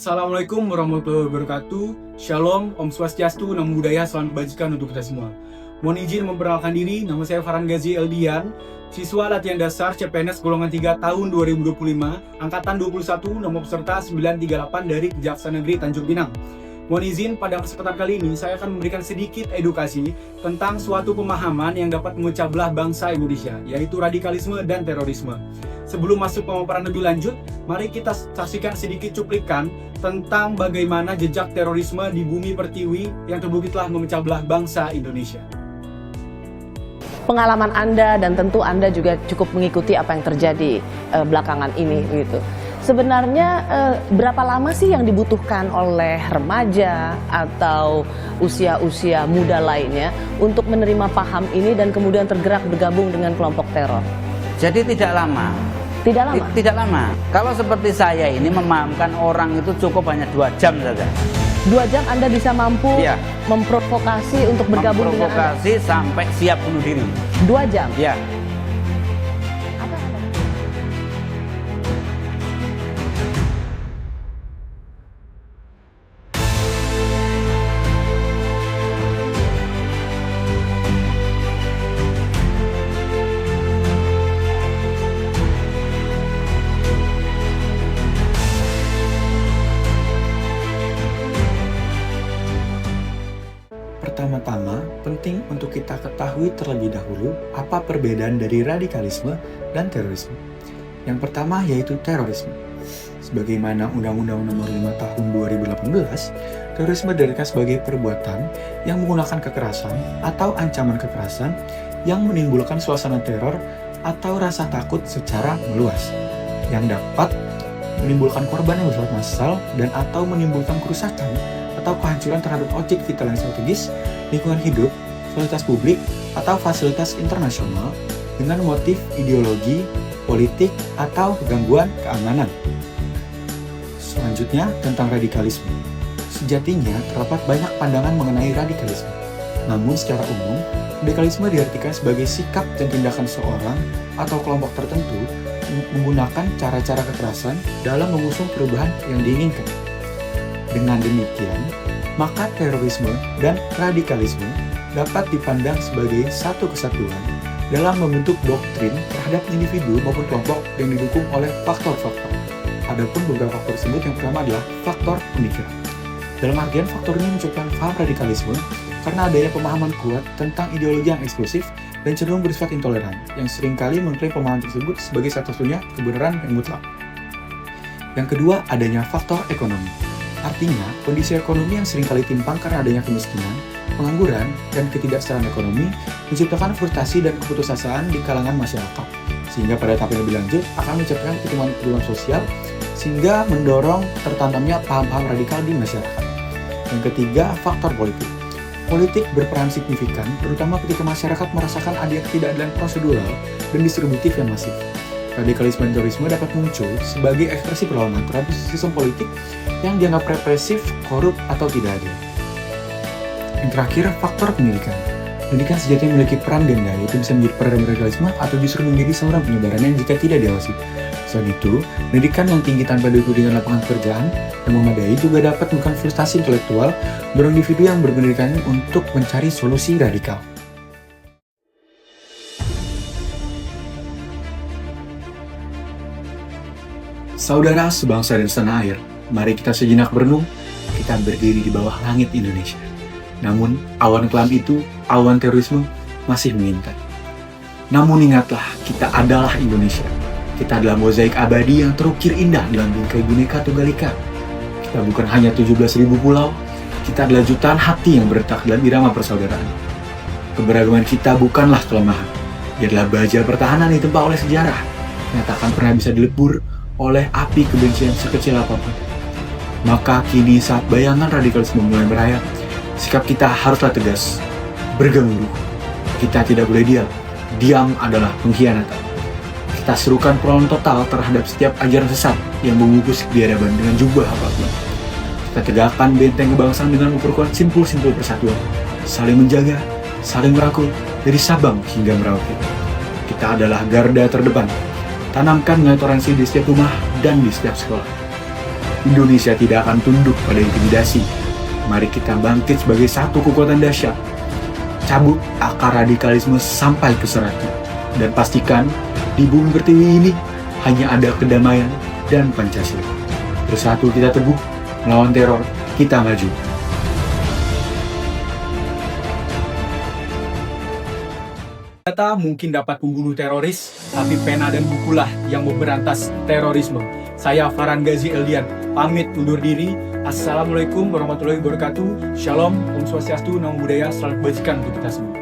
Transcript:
Assalamualaikum warahmatullahi wabarakatuh. Shalom, Om Swastiastu, Namo Buddhaya, salam kebajikan untuk kita semua. Mohon izin memperkenalkan diri, nama saya Farhan Ghazi Eldian, siswa latihan dasar CPNS golongan 3 tahun 2025, angkatan 21, nomor peserta 938 dari Kejaksaan Negeri Tanjung Pinang. Mohon izin pada kesempatan kali ini saya akan memberikan sedikit edukasi tentang suatu pemahaman yang dapat memecah belah bangsa Indonesia, yaitu radikalisme dan terorisme. Sebelum masuk pemaparan lebih lanjut, mari kita saksikan sedikit cuplikan tentang bagaimana jejak terorisme di bumi pertiwi yang terbukti telah memecah belah bangsa Indonesia. Pengalaman Anda dan tentu Anda juga cukup mengikuti apa yang terjadi belakangan ini gitu. Sebenarnya berapa lama sih yang dibutuhkan oleh remaja atau usia-usia muda lainnya untuk menerima paham ini dan kemudian tergerak bergabung dengan kelompok teror? Jadi tidak lama. Tidak lama? Tidak lama. Kalau seperti saya ini memahamkan orang itu cukup hanya 2 jam saja. 2 jam Anda bisa mampu Iya. memprovokasi untuk bergabung dengan Anda? Memprovokasi sampai siap bunuh diri. 2 jam? Ya. Pertama-tama, penting untuk kita ketahui terlebih dahulu apa perbedaan dari radikalisme dan terorisme. Yang pertama yaitu terorisme. Sebagaimana Undang-Undang Nomor 5 Tahun 2018, terorisme didirikan sebagai perbuatan yang menggunakan kekerasan atau ancaman kekerasan yang menimbulkan suasana teror atau rasa takut secara meluas, yang dapat menimbulkan korban yang bersifat massal dan atau menimbulkan kerusakan atau kehancuran terhadap objek vital yang strategis, lingkungan hidup, fasilitas publik, atau fasilitas internasional dengan motif ideologi, politik, atau gangguan keamanan. Selanjutnya, tentang radikalisme. Sejatinya, terdapat banyak pandangan mengenai radikalisme. Namun, secara umum, radikalisme diartikan sebagai sikap dan tindakan seorang atau kelompok tertentu menggunakan cara-cara kekerasan dalam mengusung perubahan yang diinginkan. Dengan demikian, maka terorisme dan radikalisme dapat dipandang sebagai satu kesatuan dalam membentuk doktrin terhadap individu maupun kelompok yang didukung oleh faktor-faktor. Adapun beberapa faktor tersebut yang pertama adalah faktor pemikiran. Dalam artian faktor ini menciptakan paham radikalisme karena adanya pemahaman kuat tentang ideologi yang eksklusif dan cenderung bersifat intoleran, yang seringkali mengklaim pemahaman tersebut sebagai satu-satunya kebenaran yang mutlak. Yang kedua, adanya faktor ekonomi. Artinya, kondisi ekonomi yang seringkali timpang karena adanya kemiskinan, pengangguran, dan ketidaksetaraan ekonomi menciptakan frustasi dan keputusasaan di kalangan masyarakat, sehingga pada tahap yang lebih lanjut akan menciptakan pertumbuhan sosial sehingga mendorong tertanamnya paham-paham radikal di masyarakat. Yang ketiga, faktor politik. Politik berperan signifikan, terutama ketika masyarakat merasakan adanya ketidakadilan prosedural dan distributif yang masif. Radikalisme dan terorisme dapat muncul sebagai ekspresi perlawanan terhadap sistem politik yang dianggap represif, korup, atau tidak adil. Yang terakhir, faktor pendidikan. Pendidikan sejatinya memiliki peran ganda, yaitu bisa menjadi peredam radikalisme atau justru menjadi saluran penyebarannya jika tidak diawasi. Selain itu, pendidikan yang tinggi tanpa diikuti dengan lapangan pekerjaan yang memadai juga dapat memberikan frustasi intelektual bagi individu yang berpendidikan untuk mencari solusi radikal. Saudara sebangsa dan setanah air, mari kita sejenak berenung, kita berdiri di bawah langit Indonesia. Namun, awan kelam itu, awan terorisme, masih mengintai. Namun ingatlah, kita adalah Indonesia. Kita adalah mozaik abadi yang terukir indah dalam bingkai Bhinneka Tunggal Ika. Kita bukan hanya 17.000 pulau, kita adalah jutaan hati yang berdetak dalam irama persaudaraan. Keberagaman kita bukanlah kelemahan, ia adalah baja pertahanan yang ditempa oleh sejarah, yang tak akan pernah bisa dilebur oleh api kebencian sekecil apapun. Maka kini saat bayangan radikalisme mulai merayap, sikap kita haruslah tegas, bergemuruh. Kita tidak boleh diam, diam adalah pengkhianatan. Kita serukan perlawanan total terhadap setiap ajaran sesat yang membungkus biadaban dengan jubah apapun. Kita tegakkan benteng kebangsaan dengan memperkuat simpul-simpul persatuan, saling menjaga, saling merangkul dari Sabang hingga Merauke. Kita adalah garda terdepan. Tanamkan nilai toleransi di setiap rumah dan di setiap sekolah. Indonesia tidak akan tunduk pada intimidasi. Mari kita bangkit sebagai satu kekuatan dahsyat. Cabut akar radikalisme sampai ke seratnya. Dan pastikan di bumi pertiwi ini hanya ada kedamaian dan Pancasila. Bersatu kita teguh, melawan teror, kita maju. Data mungkin dapat membunuh teroris, tapi pena dan bukulah yang memberantas terorisme. Saya Farhan Ghazi Eldian, pamit undur diri. Assalamualaikum warahmatullahi wabarakatuh. Shalom, Om Swastiastu, Namo Buddhaya, selamat kebajikan untuk kita semua.